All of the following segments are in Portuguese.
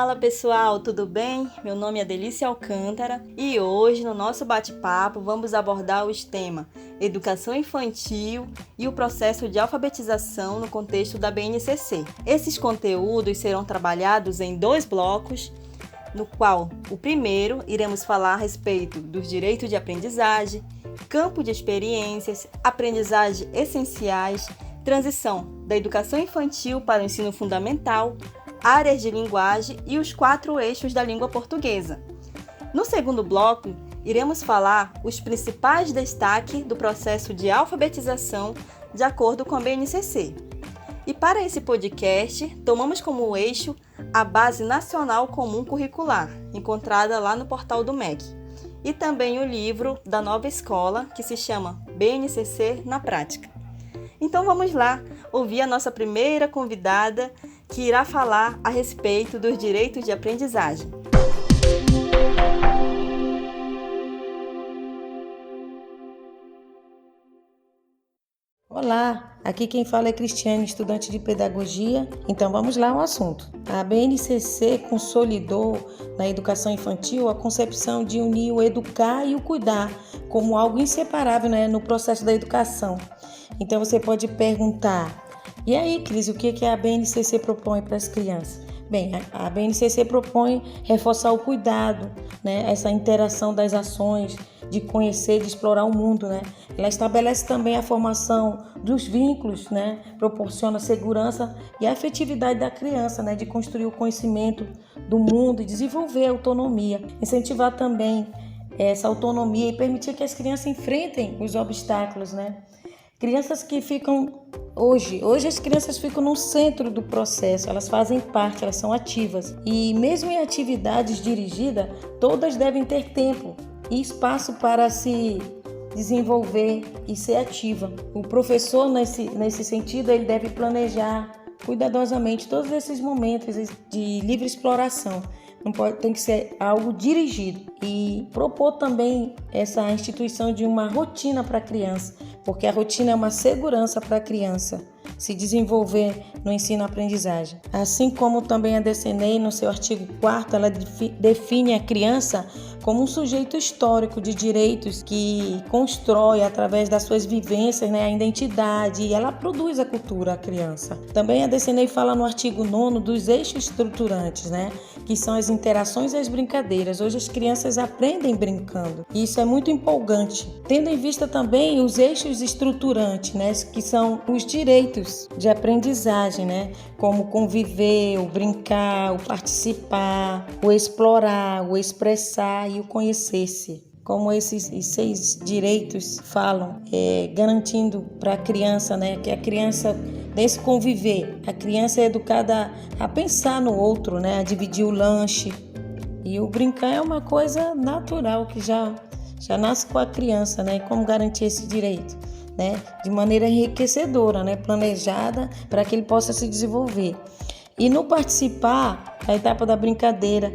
Fala pessoal, tudo bem? Meu nome é Delícia Alcântara e hoje no nosso bate-papo vamos abordar os temas Educação Infantil e o processo de alfabetização no contexto da BNCC. Esses conteúdos serão trabalhados em 2 blocos, no qual o primeiro iremos falar a respeito dos direitos de aprendizagem, campo de experiências, aprendizagem essenciais, transição da educação infantil para o ensino fundamental, áreas de linguagem e os 4 eixos da língua portuguesa. No segundo bloco, iremos falar os principais destaques do processo de alfabetização de acordo com a BNCC. E para esse podcast, tomamos como eixo a Base Nacional Comum Curricular, encontrada lá no portal do MEC, e também o livro da nova escola, que se chama BNCC na Prática. Então vamos lá ouvir a nossa primeira convidada, que irá falar a respeito dos direitos de aprendizagem. Olá, aqui quem fala é Cristiane, estudante de pedagogia. Então vamos lá ao assunto. A BNCC consolidou na educação infantil a concepção de unir o educar e o cuidar como algo inseparável, no processo da educação. Então você pode perguntar: e aí, Cris, o que a BNCC propõe para as crianças? Bem, a BNCC propõe reforçar o cuidado, essa interação das ações, de conhecer, de explorar o mundo, Ela estabelece também a formação dos vínculos, Proporciona segurança e a afetividade da criança, de construir o conhecimento do mundo e desenvolver a autonomia. Incentivar também essa autonomia e permitir que as crianças enfrentem os obstáculos, Crianças que ficam hoje as crianças ficam no centro do processo, elas fazem parte, elas são ativas. E mesmo em atividades dirigidas, todas devem ter tempo e espaço para se desenvolver e ser ativa. O professor, nesse sentido, ele deve planejar cuidadosamente todos esses momentos de livre exploração. Tem que ser algo dirigido e propor também essa instituição de uma rotina para a criança, porque a rotina é uma segurança para a criança se desenvolver no ensino-aprendizagem. Assim como também a DCNEI, no seu artigo 4º, ela define a criança como um sujeito histórico de direitos que constrói, através das suas vivências, a identidade, e ela produz a cultura, a criança. Também a DCNEI fala no artigo 9º dos eixos estruturantes, que são as interações e as brincadeiras. Hoje as crianças aprendem brincando, e isso é muito empolgante. Tendo em vista também os eixos estruturantes, que são os direitos de aprendizagem, como conviver, o brincar, o participar, o explorar, o expressar e o conhecer-se. Como esses 6 direitos falam, garantindo para a criança, que a criança, nesse conviver, a criança é educada a pensar no outro, a dividir o lanche. E o brincar é uma coisa natural que já nasce com a criança, Como garantir esse direito? De maneira enriquecedora, planejada para que ele possa se desenvolver. E no participar, a etapa da brincadeira,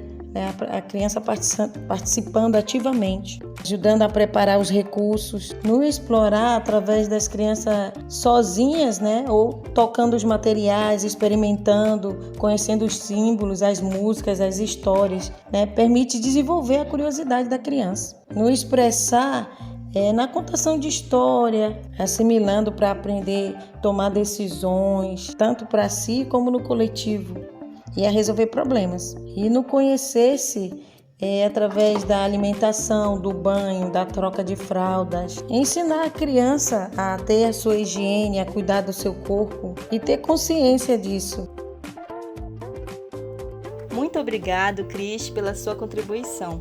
a criança participando ativamente, ajudando a preparar os recursos, no explorar através das crianças sozinhas, ou tocando os materiais, experimentando, conhecendo os símbolos, as músicas, as histórias, permite desenvolver a curiosidade da criança. No expressar, na contação de história, assimilando para aprender a tomar decisões, tanto para si como no coletivo, e a resolver problemas. E no conhecer-se, através da alimentação, do banho, da troca de fraldas, ensinar a criança a ter a sua higiene, a cuidar do seu corpo e ter consciência disso. Muito obrigado, Cris, pela sua contribuição.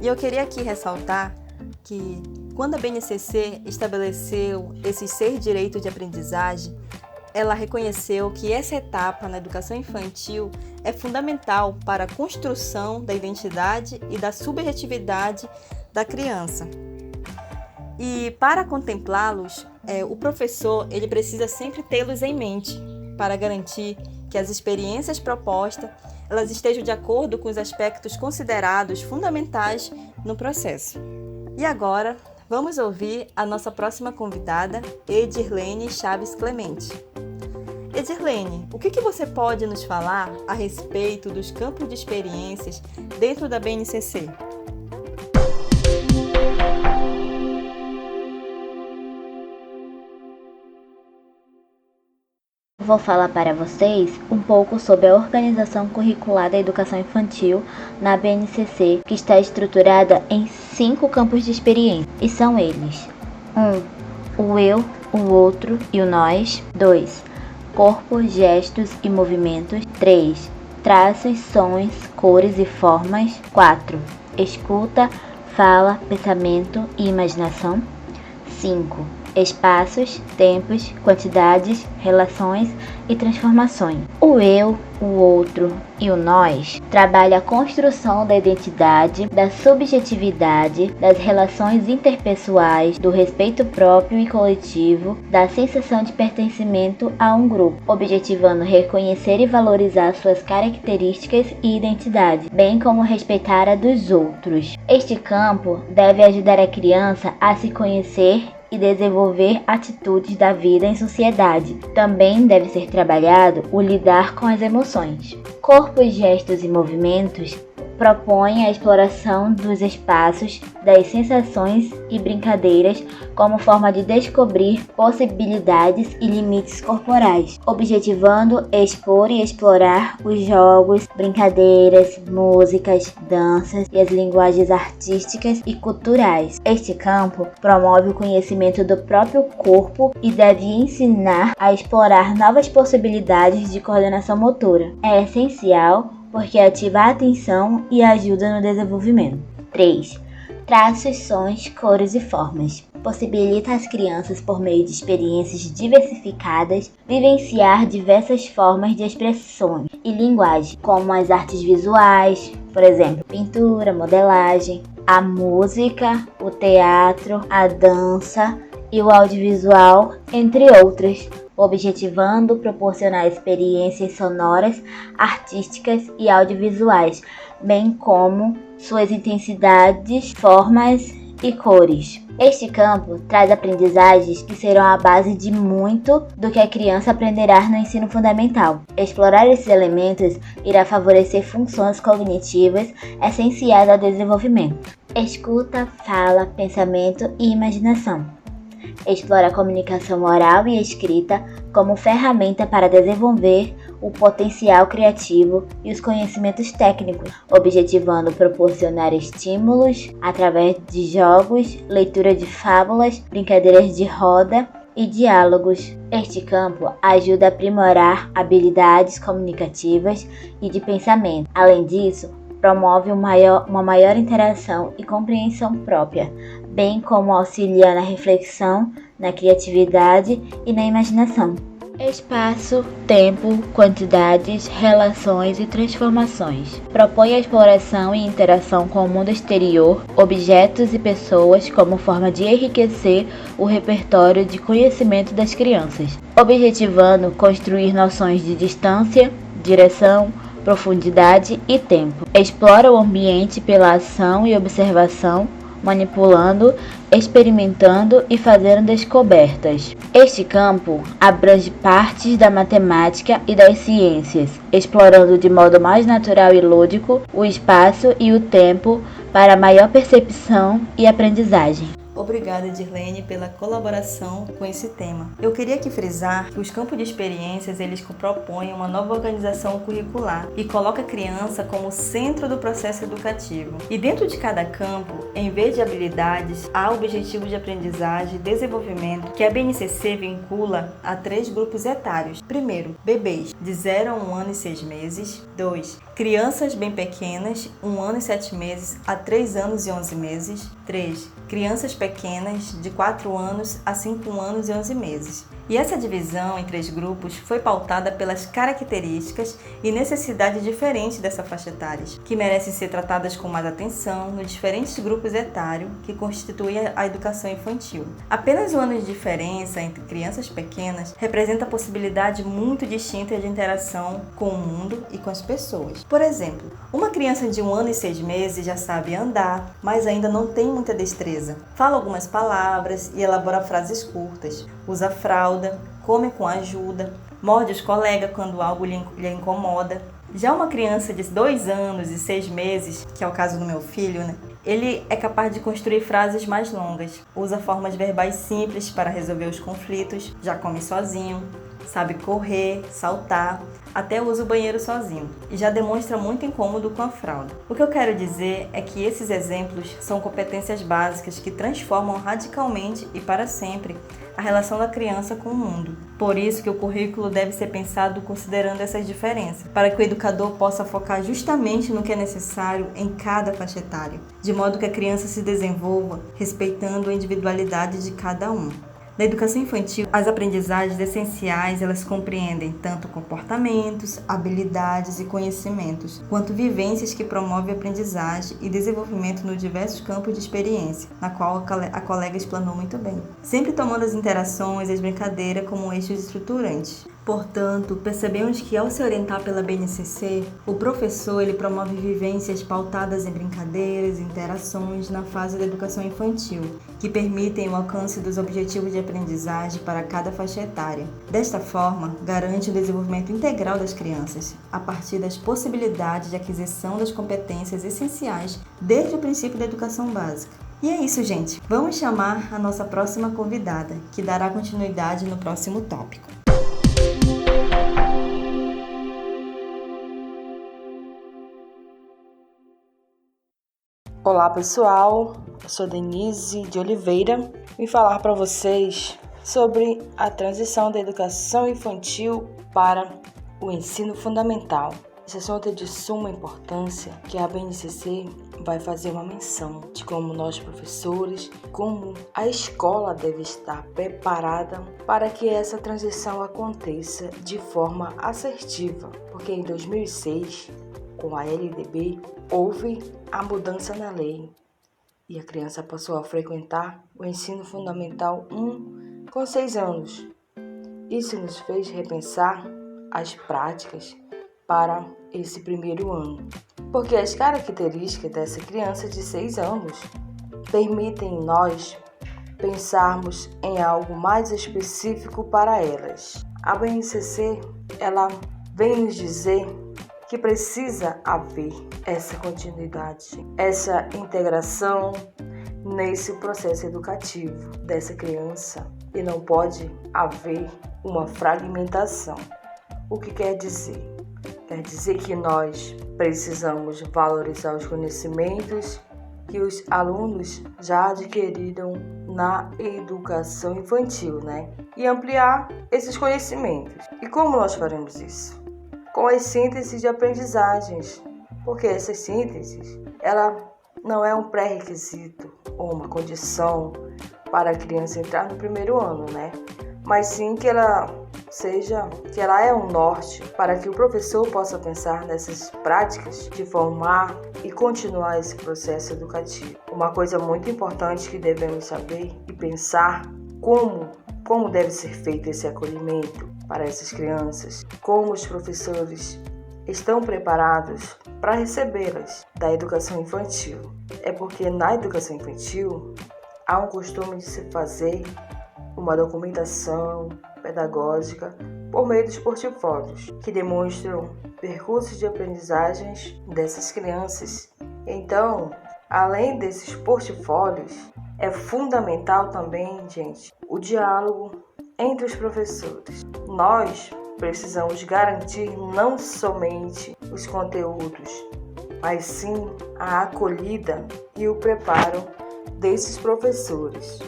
E eu queria aqui ressaltar que quando a BNCC estabeleceu esses 6 direitos de aprendizagem, ela reconheceu que essa etapa na educação infantil é fundamental para a construção da identidade e da subjetividade da criança. E para contemplá-los, o professor ele precisa sempre tê-los em mente para garantir que as experiências propostas elas estejam de acordo com os aspectos considerados fundamentais no processo. E agora, vamos ouvir a nossa próxima convidada, Edirlene Chaves Clemente. Edirlene, o que você pode nos falar a respeito dos campos de experiências dentro da BNCC? Vou falar para vocês um pouco sobre a organização curricular da educação infantil na BNCC, que está estruturada em 5 campos de experiência, e são eles: 1. O eu, o outro e o nós. 2. Corpo, gestos e movimentos. 3. Traços, sons, cores e formas. 4. Escuta, fala, pensamento e imaginação. 5. Espaços, tempos, quantidades, relações e transformações. O eu, o outro e o nós trabalha a construção da identidade, da subjetividade, das relações interpessoais, do respeito próprio e coletivo, da sensação de pertencimento a um grupo, objetivando reconhecer e valorizar suas características e identidade, bem como respeitar a dos outros. Este campo deve ajudar a criança a se conhecer e desenvolver atitudes da vida em sociedade. Também deve ser trabalhado o lidar com as emoções. Corpos, gestos e movimentos propõe a exploração dos espaços, das sensações e brincadeiras como forma de descobrir possibilidades e limites corporais, objetivando expor e explorar os jogos, brincadeiras, músicas, danças e as linguagens artísticas e culturais. Este campo promove o conhecimento do próprio corpo e deve ensinar a explorar novas possibilidades de coordenação motora. É essencial porque ativa a atenção e ajuda no desenvolvimento. 3. Traços, sons, cores e formas. Possibilita às crianças, por meio de experiências diversificadas, vivenciar diversas formas de expressões e linguagem, como as artes visuais, por exemplo, pintura, modelagem, a música, o teatro, a dança e o audiovisual, entre outras, objetivando proporcionar experiências sonoras, artísticas e audiovisuais, bem como suas intensidades, formas e cores. Este campo traz aprendizagens que serão a base de muito do que a criança aprenderá no ensino fundamental. Explorar esses elementos irá favorecer funções cognitivas essenciais ao desenvolvimento: escuta, fala, pensamento e imaginação. Explora a comunicação oral e escrita como ferramenta para desenvolver o potencial criativo e os conhecimentos técnicos, objetivando proporcionar estímulos através de jogos, leitura de fábulas, brincadeiras de roda e diálogos. Este campo ajuda a aprimorar habilidades comunicativas e de pensamento. Além disso, promove uma maior interação e compreensão própria, bem como auxilia na reflexão, na criatividade e na imaginação. Espaço, tempo, quantidades, relações e transformações. Propõe a exploração e interação com o mundo exterior, objetos e pessoas como forma de enriquecer o repertório de conhecimento das crianças, objetivando construir noções de distância, direção, profundidade e tempo. Explora o ambiente pela ação e observação, manipulando, experimentando e fazendo descobertas. Este campo abrange partes da matemática e das ciências, explorando de modo mais natural e lúdico o espaço e o tempo para maior percepção e aprendizagem. Obrigada, Edirlene, pela colaboração com esse tema. Eu queria aqui frisar que os campos de experiências, eles propõem uma nova organização curricular e coloca a criança como centro do processo educativo. E dentro de cada campo, em vez de habilidades, há objetivos de aprendizagem e desenvolvimento que a BNCC vincula a 3 grupos etários. Primeiro, bebês, de 0 a 1 ano e 6 meses. 2. Crianças bem pequenas, 1 ano e 7 meses a 3 anos e 11 meses. 3. Crianças pequenas, de 4 anos a 5 anos e 11 meses. E essa divisão em 3 grupos foi pautada pelas características e necessidades diferentes dessa faixa etária, que merecem ser tratadas com mais atenção nos diferentes grupos etários que constituem a educação infantil. Apenas 1 ano de diferença entre crianças pequenas representa a possibilidade muito distinta de interação com o mundo e com as pessoas. Por exemplo, uma criança de 1 ano e 6 meses já sabe andar, mas ainda não tem muita destreza. Fala algumas palavras e elabora frases curtas. Usa fralda, come com ajuda, morde os colegas quando algo lhe incomoda. Já uma criança de 2 anos e 6 meses, que é o caso do meu filho, né? Ele é capaz de construir frases mais longas, usa formas verbais simples para resolver os conflitos, já come sozinho, sabe correr, saltar, até usa o banheiro sozinho e já demonstra muito incômodo com a fralda. O que eu quero dizer é que esses exemplos são competências básicas que transformam radicalmente e para sempre a relação da criança com o mundo. Por isso que o currículo deve ser pensado considerando essas diferenças, para que o educador possa focar justamente no que é necessário em cada faixa etária, de modo que a criança se desenvolva respeitando a individualidade de cada um. Na educação infantil, as aprendizagens essenciais, elas compreendem tanto comportamentos, habilidades e conhecimentos, quanto vivências que promovem aprendizagem e desenvolvimento nos diversos campos de experiência, na qual a colega explanou muito bem, sempre tomando as interações e as brincadeiras como eixos estruturantes. Portanto, percebemos que ao se orientar pela BNCC, o professor ele promove vivências pautadas em brincadeiras e interações na fase da educação infantil, que permitem o alcance dos objetivos de aprendizagem para cada faixa etária. Desta forma, garante o desenvolvimento integral das crianças, a partir das possibilidades de aquisição das competências essenciais desde o princípio da educação básica. E é isso, gente. Vamos chamar a nossa próxima convidada, que dará continuidade no próximo tópico. Olá pessoal, eu sou Denise de Oliveira e vim falar para vocês sobre a transição da educação infantil para o ensino fundamental. Esse assunto é de suma importância, que a BNCC vai fazer uma menção de como nós professores, como a escola deve estar preparada para que essa transição aconteça de forma assertiva, porque em 2006, com a LDB, houve a mudança na lei e a criança passou a frequentar o ensino fundamental 1 com 6 anos. Isso nos fez repensar as práticas para esse primeiro ano, porque as características dessa criança de 6 anos permitem nós pensarmos em algo mais específico para elas. A BNCC, ela vem nos dizer que precisa haver essa continuidade, essa integração nesse processo educativo dessa criança e não pode haver uma fragmentação. O que quer dizer? Quer dizer que nós precisamos valorizar os conhecimentos que os alunos já adquiriram na educação infantil, E ampliar esses conhecimentos. E como nós faremos isso? Com as sínteses de aprendizagens, porque essas sínteses, ela não é um pré-requisito ou uma condição para a criança entrar no primeiro ano, Mas sim que ela é um norte para que o professor possa pensar nessas práticas de formar e continuar esse processo educativo. Uma coisa muito importante que devemos saber e pensar como deve ser feito esse acolhimento para essas crianças, como os professores estão preparados para recebê-las da educação infantil. É porque na educação infantil há um costume de se fazer uma documentação pedagógica por meio dos portfólios, que demonstram percursos de aprendizagens dessas crianças. Então, além desses portfólios, é fundamental também, gente, o diálogo entre os professores. Nós precisamos garantir não somente os conteúdos, mas sim a acolhida e o preparo desses professores.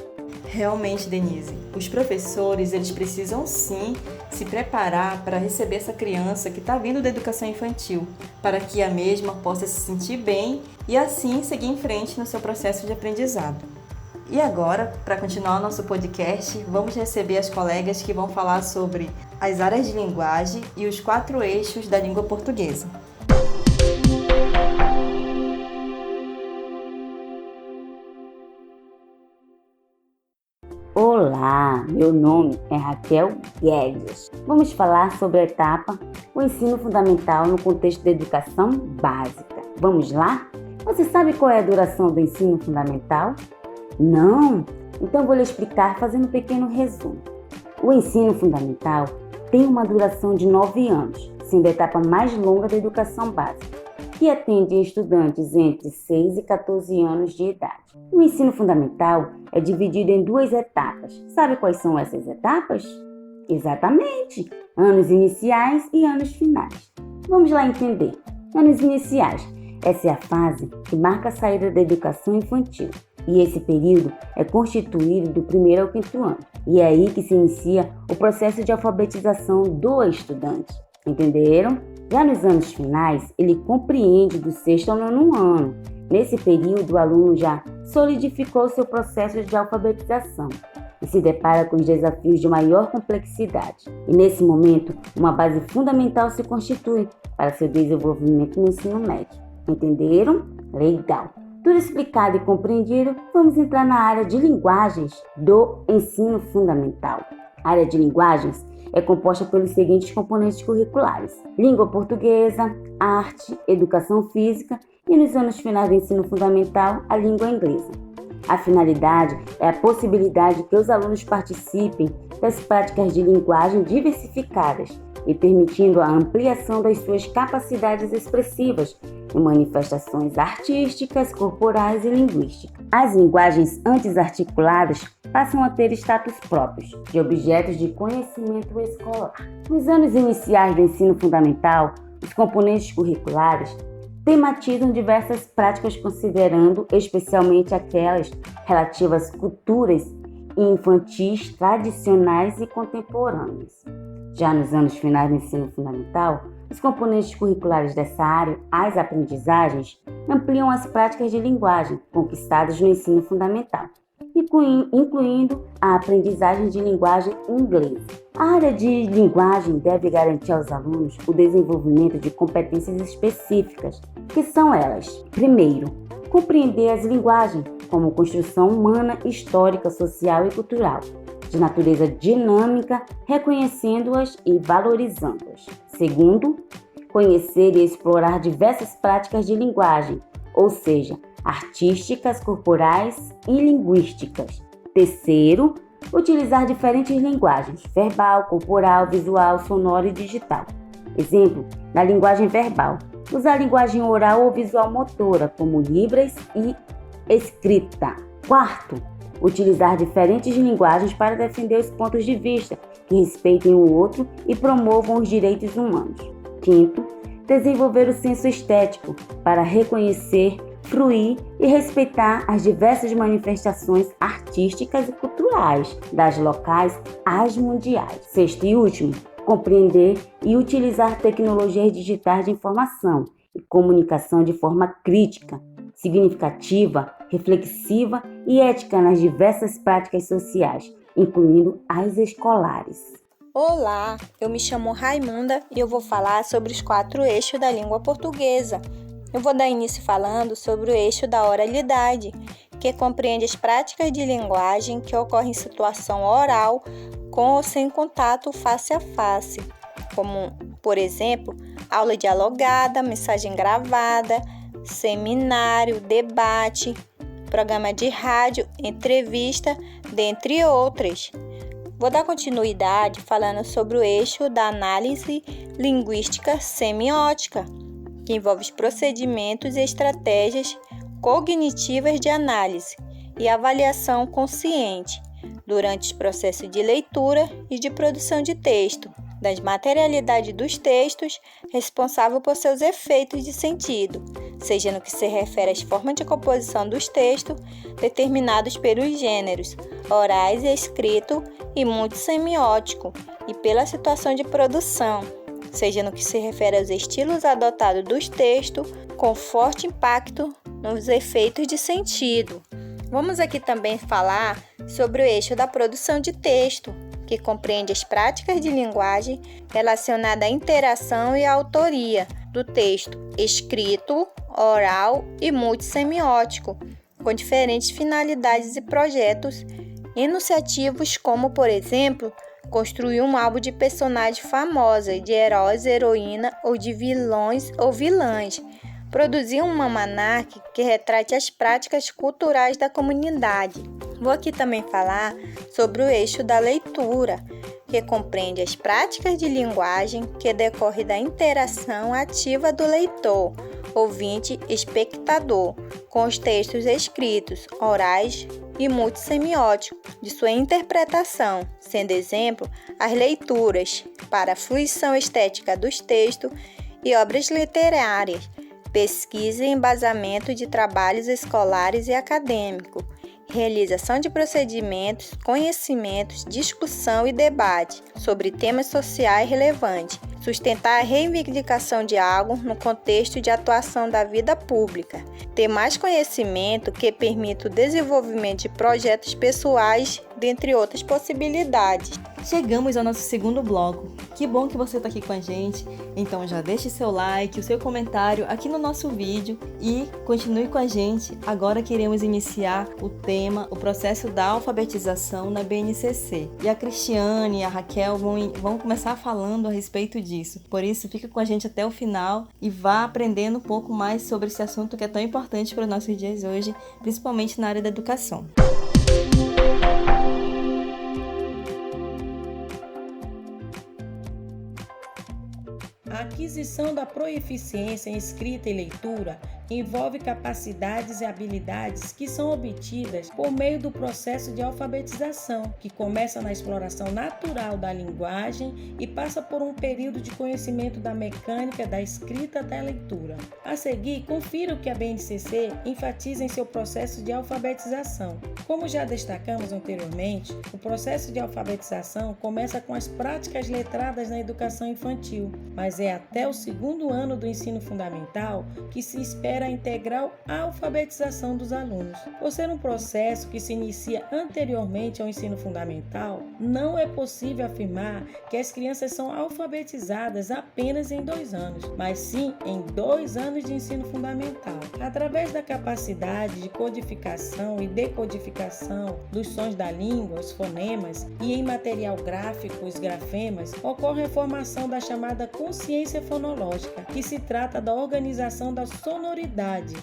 Realmente, Denise, os professores eles precisam sim se preparar para receber essa criança que está vindo da educação infantil, para que a mesma possa se sentir bem e assim seguir em frente no seu processo de aprendizado. E agora, para continuar o nosso podcast, vamos receber as colegas que vão falar sobre as áreas de linguagem e os 4 eixos da língua portuguesa. Olá, meu nome é Raquel Guedes. Vamos falar sobre a etapa o ensino fundamental no contexto da educação básica. Vamos lá? Você sabe qual é a duração do ensino fundamental? Não? Então vou lhe explicar fazendo um pequeno resumo. O ensino fundamental tem uma duração de 9 anos, sendo a etapa mais longa da educação básica, que atende estudantes entre 6 e 14 anos de idade. O ensino fundamental é dividido em 2 etapas. Sabe quais são essas etapas? Exatamente! Anos iniciais e anos finais. Vamos lá entender. Anos iniciais. Essa é a fase que marca a saída da educação infantil. E esse período é constituído do 1º ao 5º ano. E é aí que se inicia o processo de alfabetização do estudante. Entenderam? Já nos anos finais, ele compreende do 6º ao 9º ano. Nesse período, o aluno já solidificou seu processo de alfabetização e se depara com os desafios de maior complexidade. E nesse momento, uma base fundamental se constitui para seu desenvolvimento no ensino médio. Entenderam? Legal! Tudo explicado e compreendido, vamos entrar na área de linguagens do ensino fundamental. A área de linguagens é composta pelos seguintes componentes curriculares: língua portuguesa, arte, educação física e, nos anos finais do ensino fundamental, a língua inglesa. A finalidade é a possibilidade que os alunos participem das práticas de linguagem diversificadas e permitindo a ampliação das suas capacidades expressivas em manifestações artísticas, corporais e linguísticas. As linguagens antes articuladas passam a ter status próprios de objetos de conhecimento escolar. Nos anos iniciais do ensino fundamental, os componentes curriculares tematizam diversas práticas, considerando especialmente aquelas relativas às culturas infantis tradicionais e contemporâneas. Já nos anos finais do ensino fundamental, os componentes curriculares dessa área, as aprendizagens, ampliam as práticas de linguagem conquistadas no ensino fundamental, incluindo a aprendizagem de linguagem inglesa. A área de linguagem deve garantir aos alunos o desenvolvimento de competências específicas, que são elas: primeiro, compreender as linguagens como construção humana, histórica, social e cultural, de natureza dinâmica, reconhecendo-as e valorizando-as. Segundo, conhecer e explorar diversas práticas de linguagem, ou seja, artísticas, corporais e linguísticas. Terceiro, utilizar diferentes linguagens: verbal, corporal, visual, sonora e digital. Exemplo, na linguagem verbal, usar a linguagem oral ou visual motora, como libras e escrita. Quarto, utilizar diferentes linguagens para defender os pontos de vista que respeitem o outro e promovam os direitos humanos. Quinto, desenvolver o senso estético para reconhecer, fruir e respeitar as diversas manifestações artísticas e culturais, das locais às mundiais. Sexto e último, compreender e utilizar tecnologias digitais de informação e comunicação de forma crítica, significativa, reflexiva e ética nas diversas práticas sociais, incluindo as escolares. Olá, eu me chamo Raimunda e eu vou falar sobre os 4 eixos da língua portuguesa. Eu vou dar início falando sobre o eixo da oralidade, que compreende as práticas de linguagem que ocorrem em situação oral com ou sem contato face a face, como, por exemplo, aula dialogada, mensagem gravada, seminário, debate, programa de rádio, entrevista, dentre outras. Vou dar continuidade falando sobre o eixo da análise linguística semiótica, que envolve os procedimentos e estratégias cognitivas de análise e avaliação consciente durante os processos de leitura e de produção de texto, das materialidades dos textos, responsável por seus efeitos de sentido, seja no que se refere às formas de composição dos textos, determinados pelos gêneros, orais e escrito e multissemiótico, e pela situação de produção, seja no que se refere aos estilos adotados dos textos, com forte impacto nos efeitos de sentido. Vamos aqui também falar sobre o eixo da produção de texto, que compreende as práticas de linguagem relacionadas à interação e à autoria do texto escrito, oral e multissemiótico, com diferentes finalidades e projetos enunciativos, como, por exemplo, construir um álbum de personagens famosos, de heróis, heroína ou de vilões ou vilãs. Produzir um almanaque que retrate as práticas culturais da comunidade. Vou aqui também falar sobre o eixo da leitura, que compreende as práticas de linguagem que decorrem da interação ativa do leitor, ouvinte, espectador, com os textos escritos, orais e multissemióticos de sua interpretação, sendo exemplo as leituras para a fruição estética dos textos e obras literárias, pesquisa e embasamento de trabalhos escolares e acadêmicos, realização de procedimentos, conhecimentos, discussão e debate sobre temas sociais relevantes, sustentar a reivindicação de algo no contexto de atuação da vida pública, ter mais conhecimento que permita o desenvolvimento de projetos pessoais, dentre outras possibilidades. Chegamos ao nosso segundo bloco. Que bom que você está aqui com a gente. Então já deixe seu like, o seu comentário aqui no nosso vídeo e continue com a gente. Agora queremos iniciar o tema, o processo da alfabetização na BNCC. E a Cristiane e a Raquel vão começar falando a respeito disso. Por isso, fica com a gente até o final e vá aprendendo um pouco mais sobre esse assunto que é tão importante para os nossos dias hoje, principalmente na área da educação. A aquisição da proeficiência em escrita e leitura envolve capacidades e habilidades que são obtidas por meio do processo de alfabetização, que começa na exploração natural da linguagem e passa por um período de conhecimento da mecânica da escrita até a leitura. A seguir, confira o que a BNCC enfatiza em seu processo de alfabetização. Como já destacamos anteriormente, o processo de alfabetização começa com as práticas letradas na educação infantil, mas é até o segundo ano do ensino fundamental que se espera a integral alfabetização dos alunos. Por ser um processo que se inicia anteriormente ao ensino fundamental, não é possível afirmar que as crianças são alfabetizadas apenas em 2 anos, mas sim em 2 anos de ensino fundamental. Através da capacidade de codificação e decodificação dos sons da língua, os fonemas, e em material gráfico, os grafemas, ocorre a formação da chamada consciência fonológica, que se trata da organização da sonoridade,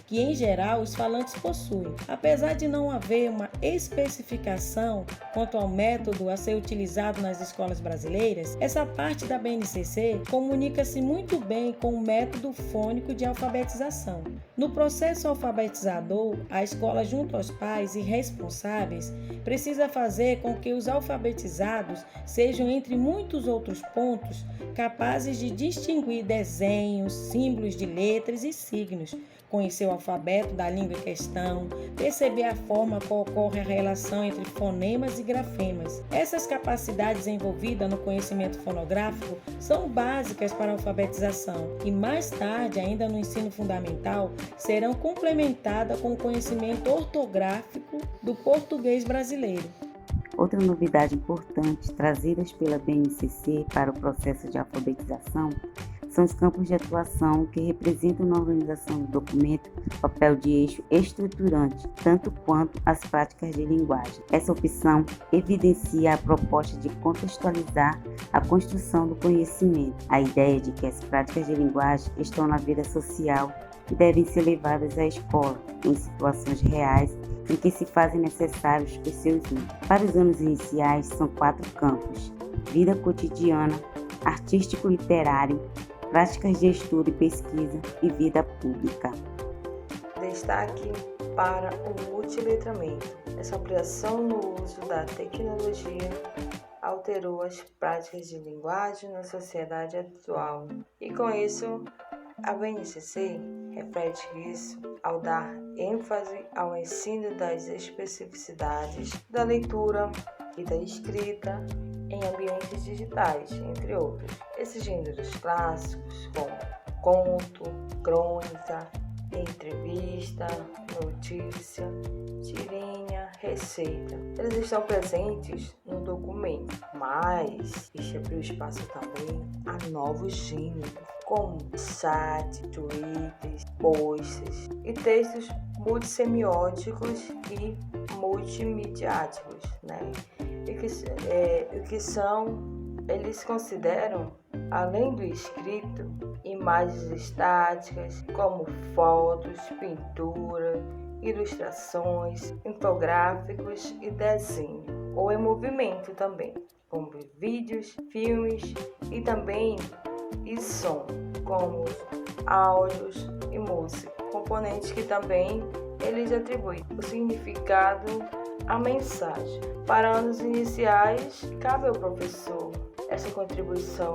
que em geral os falantes possuem. Apesar de não haver uma especificação quanto ao método a ser utilizado nas escolas brasileiras, essa parte da BNCC comunica-se muito bem com o método fônico de alfabetização. No processo alfabetizador, a escola, junto aos pais e responsáveis, precisa fazer com que os alfabetizados sejam, entre muitos outros pontos, capazes de distinguir desenhos, símbolos de letras e signos, conhecer o alfabeto da língua em questão, perceber a forma como ocorre a relação entre fonemas e grafemas. Essas capacidades envolvidas no conhecimento fonográfico são básicas para a alfabetização e mais tarde, ainda no ensino fundamental, serão complementadas com o conhecimento ortográfico do português brasileiro. Outra novidade importante trazidas pela BNCC para o processo de alfabetização são os campos de atuação que representam na organização do documento papel de eixo estruturante, tanto quanto as práticas de linguagem. Essa opção evidencia a proposta de contextualizar a construção do conhecimento, a ideia de que as práticas de linguagem estão na vida social e devem ser levadas à escola, em situações reais em que se fazem necessários os seus usos. Para os anos iniciais, são 4 campos: vida cotidiana, artístico-literário, práticas de estudo e pesquisa e vida pública. Destaque para o multiletramento. Essa ampliação no uso da tecnologia alterou as práticas de linguagem na sociedade atual. E com isso, a BNCC reflete isso ao dar ênfase ao ensino das especificidades da leitura e da escrita em ambientes digitais, entre outros. Esses gêneros clássicos como conto, crônica, entrevista, notícia, tirinha, receita, eles estão presentes no documento, mas este abriu espaço também a novos gêneros, como chat, tweets, posts e textos multissemióticos e multimediáticos, eles consideram, além do escrito, imagens estáticas como fotos, pintura, ilustrações, infográficos e desenho. ou em movimento também, como vídeos, filmes e também som, como áudios e música, componentes que também eles atribuem o significado à mensagem. Para anos iniciais, cabe ao professor essa contribuição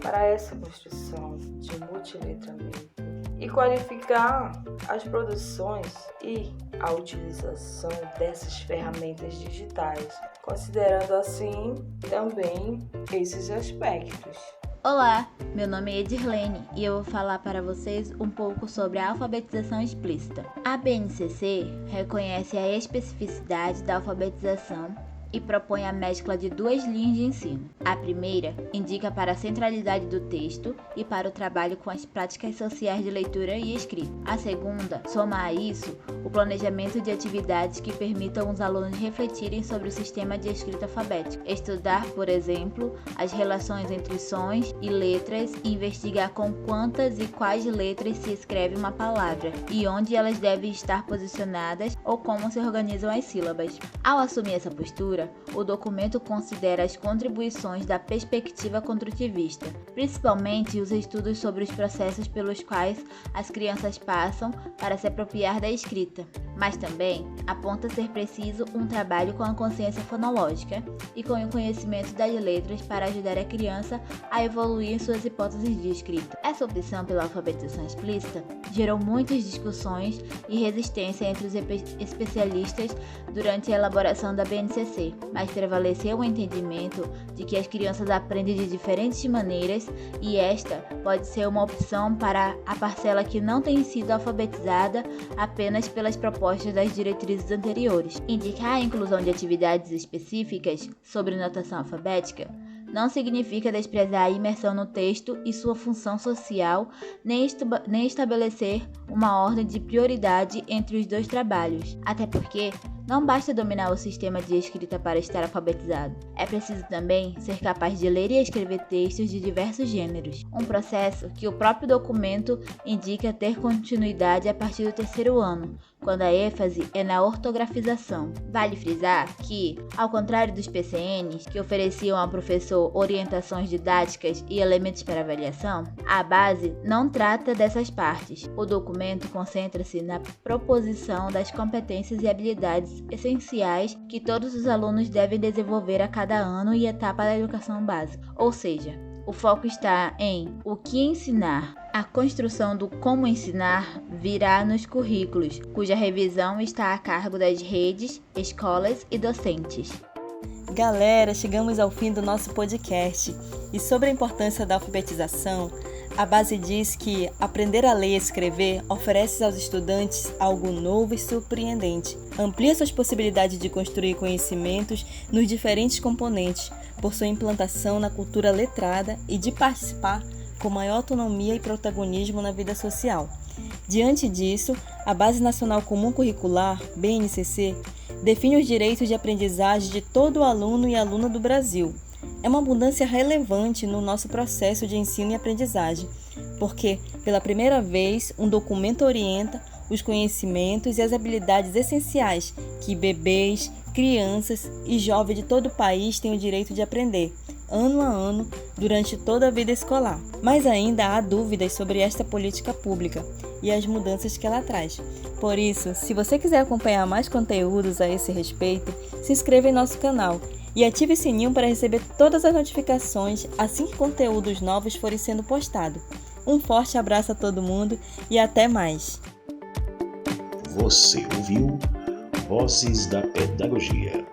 para essa construção de multiletramento e qualificar as produções e a utilização dessas ferramentas digitais, considerando assim também esses aspectos. Olá, meu nome é Edirlene e eu vou falar para vocês um pouco sobre a alfabetização explícita. A BNCC reconhece a especificidade da alfabetização e propõe a mescla de duas linhas de ensino. A primeira indica para a centralidade do texto e para o trabalho com as práticas sociais de leitura e escrita. A segunda soma a isso o planejamento de atividades que permitam os alunos refletirem sobre o sistema de escrita alfabética, estudar, por exemplo, as relações entre sons e letras e investigar com quantas e quais letras se escreve uma palavra e onde elas devem estar posicionadas ou como se organizam as sílabas. Ao assumir essa postura, o documento considera as contribuições da perspectiva construtivista, principalmente os estudos sobre os processos pelos quais as crianças passam para se apropriar da escrita, mas também aponta ser preciso um trabalho com a consciência fonológica e com o conhecimento das letras para ajudar a criança a evoluir em suas hipóteses de escrita. Essa opção pela alfabetização explícita gerou muitas discussões e resistência entre os especialistas durante a elaboração da BNCC, mas prevaleceu o entendimento de que as crianças aprendem de diferentes maneiras e esta pode ser uma opção para a parcela que não tem sido alfabetizada apenas pelas propostas das diretrizes anteriores. Indicar a inclusão de atividades específicas sobre notação alfabética não significa desprezar a imersão no texto e sua função social, nem estabelecer uma ordem de prioridade entre os dois trabalhos, até porque não basta dominar o sistema de escrita para estar alfabetizado. É preciso também ser capaz de ler e escrever textos de diversos gêneros, um processo que o próprio documento indica ter continuidade a partir do 3º ano, quando a ênfase é na ortografização. Vale frisar que, ao contrário dos PCNs, que ofereciam ao professor orientações didáticas e elementos para avaliação, a base não trata dessas partes. O documento concentra-se na proposição das competências e habilidades essenciais que todos os alunos devem desenvolver a cada ano e etapa da educação básica, ou seja, o foco está em o que ensinar. A construção do como ensinar virá nos currículos, cuja revisão está a cargo das redes, escolas e docentes. Galera, chegamos ao fim do nosso podcast. E sobre a importância da alfabetização, a base diz que aprender a ler e escrever oferece aos estudantes algo novo e surpreendente. Amplia suas possibilidades de construir conhecimentos nos diferentes componentes, por sua implantação na cultura letrada e de participar com maior autonomia e protagonismo na vida social. Diante disso, a Base Nacional Comum Curricular, BNCC, define os direitos de aprendizagem de todo aluno e aluna do Brasil. É uma abundância relevante no nosso processo de ensino e aprendizagem, porque, pela primeira vez, um documento orienta os conhecimentos e as habilidades essenciais que bebês, crianças e jovens de todo o país têm o direito de aprender, ano a ano, durante toda a vida escolar. Mas ainda há dúvidas sobre esta política pública e as mudanças que ela traz. Por isso, se você quiser acompanhar mais conteúdos a esse respeito, se inscreva em nosso canal e ative o sininho para receber todas as notificações assim que conteúdos novos forem sendo postados. Um forte abraço a todo mundo e até mais! Você ouviu Vozes da Pedagogia.